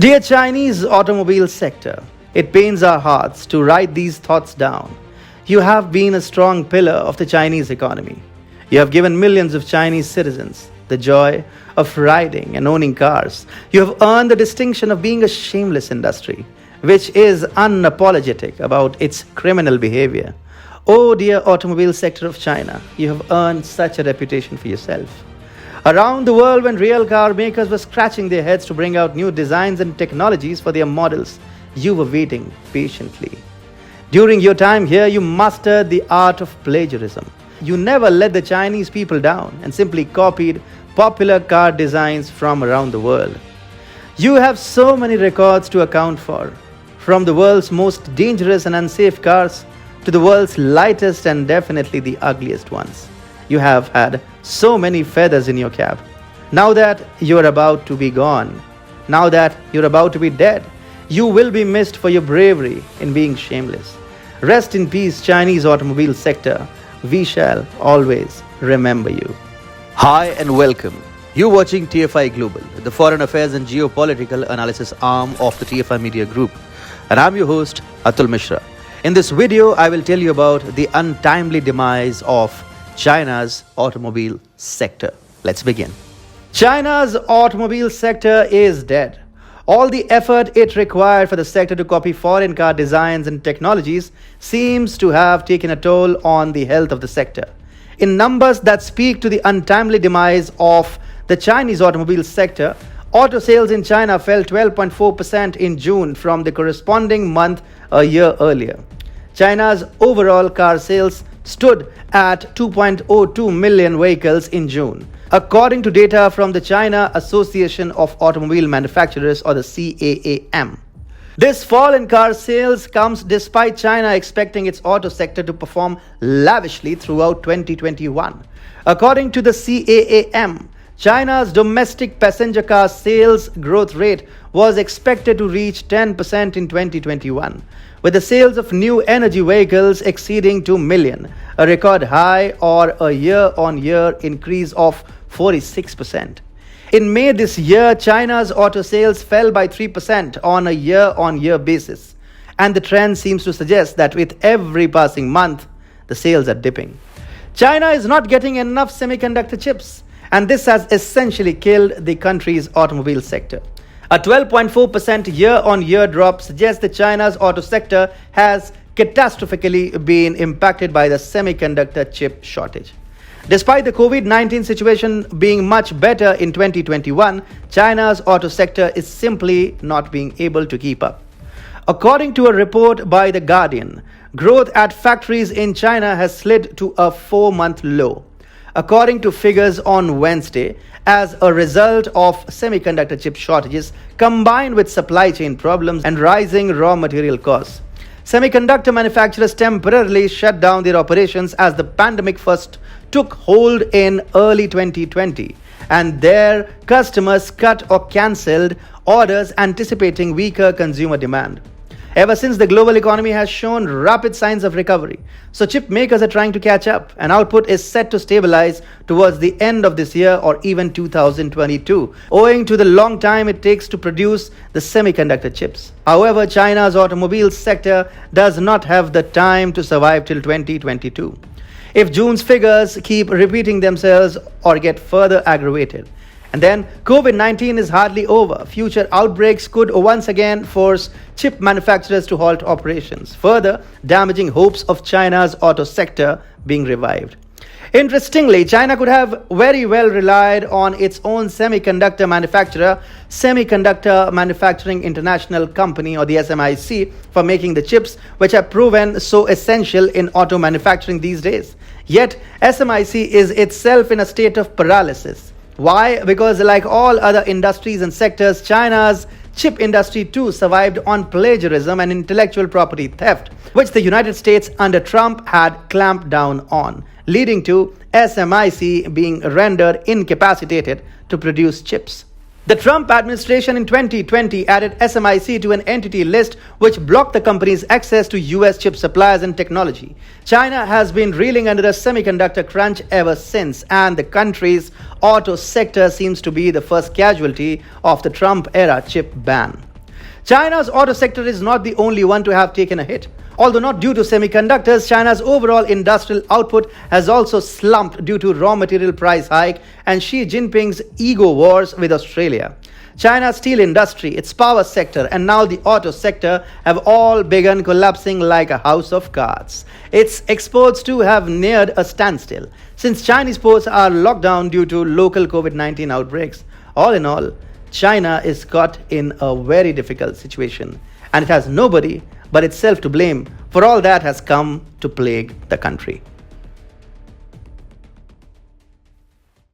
Dear Chinese automobile sector, it pains our hearts to write these thoughts down. You have been a strong pillar of the Chinese economy. You have given millions of Chinese citizens the joy of riding and owning cars. You have earned the distinction of being a shameless industry, which is unapologetic about its criminal behavior. Oh dear automobile sector of China, you have earned such a reputation for yourself. Around the world, when real car makers were scratching their heads to bring out new designs and technologies for their models, you were waiting patiently. During your time here, you mastered the art of plagiarism. You never let the Chinese people down and simply copied popular car designs from around the world. You have so many records to account for, from the world's most dangerous and unsafe cars to the world's lightest and definitely the ugliest ones. You have had so many feathers in your cap. Now that you're about to be gone, now that you're about to be dead, you will be missed for your bravery in being shameless. Rest in peace, Chinese automobile sector. We shall always remember you. Hi and welcome. You're watching TFI Global, the foreign affairs and geopolitical analysis arm of the TFI Media Group. And I'm your host, Atul Mishra. In this video, I will tell you about the untimely demise of China's automobile sector. Let's begin. China's automobile sector is dead. All the effort it required for the sector to copy foreign car designs and technologies seems to have taken a toll on the health of the sector. In numbers that speak to the untimely demise of the Chinese automobile sector, auto sales in China fell 12.4% in June from the corresponding month a year earlier. China's overall car sales stood at 2.02 million vehicles in June, according to data from the China Association of Automobile Manufacturers, or the CAAM. This fall in car sales comes despite China expecting its auto sector to perform lavishly throughout 2021. According to the CAAM, China's domestic passenger car sales growth rate was expected to reach 10% in 2021, with the sales of new energy vehicles exceeding 2 million, a record high, or a year-on-year increase of 46%. In May this year, China's auto sales fell by 3% on a year-on-year basis, and the trend seems to suggest that with every passing month, the sales are dipping. China is not getting enough semiconductor chips, and this has essentially killed the country's automobile sector. A 12.4% year-on-year drop suggests that China's auto sector has catastrophically been impacted by the semiconductor chip shortage. Despite the COVID-19 situation being much better in 2021, China's auto sector is simply not being able to keep up. According to a report by The Guardian, growth at factories in China has slid to a 4-month low, according to figures on Wednesday, as a result of semiconductor chip shortages combined with supply chain problems and rising raw material costs. Semiconductor manufacturers temporarily shut down their operations as the pandemic first took hold in early 2020, and their customers cut or cancelled orders anticipating weaker consumer demand. Ever since, the global economy has shown rapid signs of recovery, so chip makers are trying to catch up, and output is set to stabilize towards the end of this year or even 2022, owing to the long time it takes to produce the semiconductor chips. However, China's automobile sector does not have the time to survive till 2022. If June's figures keep repeating themselves or get further aggravated, and then COVID-19 is hardly over, future outbreaks could once again force chip manufacturers to halt operations, further damaging hopes of China's auto sector being revived. Interestingly, China could have very well relied on its own semiconductor manufacturer, Semiconductor Manufacturing International Company, or the SMIC, for making the chips which have proven so essential in auto manufacturing these days. Yet, SMIC is itself in a state of paralysis. Why? Because like all other industries and sectors, China's chip industry too survived on plagiarism and intellectual property theft, which the United States under Trump had clamped down on, leading to SMIC being rendered incapacitated to produce chips. The Trump administration in 2020 added SMIC to an entity list which blocked the company's access to US chip suppliers and technology. China has been reeling under a semiconductor crunch ever since, and the country's auto sector seems to be the first casualty of the Trump-era chip ban. China's auto sector is not the only one to have taken a hit. Although not due to semiconductors, China's overall industrial output has also slumped due to raw material price hike and Xi Jinping's ego wars with Australia. China's steel industry, its power sector, and now the auto sector have all begun collapsing like a house of cards. Its exports too have neared a standstill since Chinese ports are locked down due to local COVID-19 outbreaks. All in all, China is caught in a very difficult situation and it has nobody but itself to blame for all that has come to plague the country.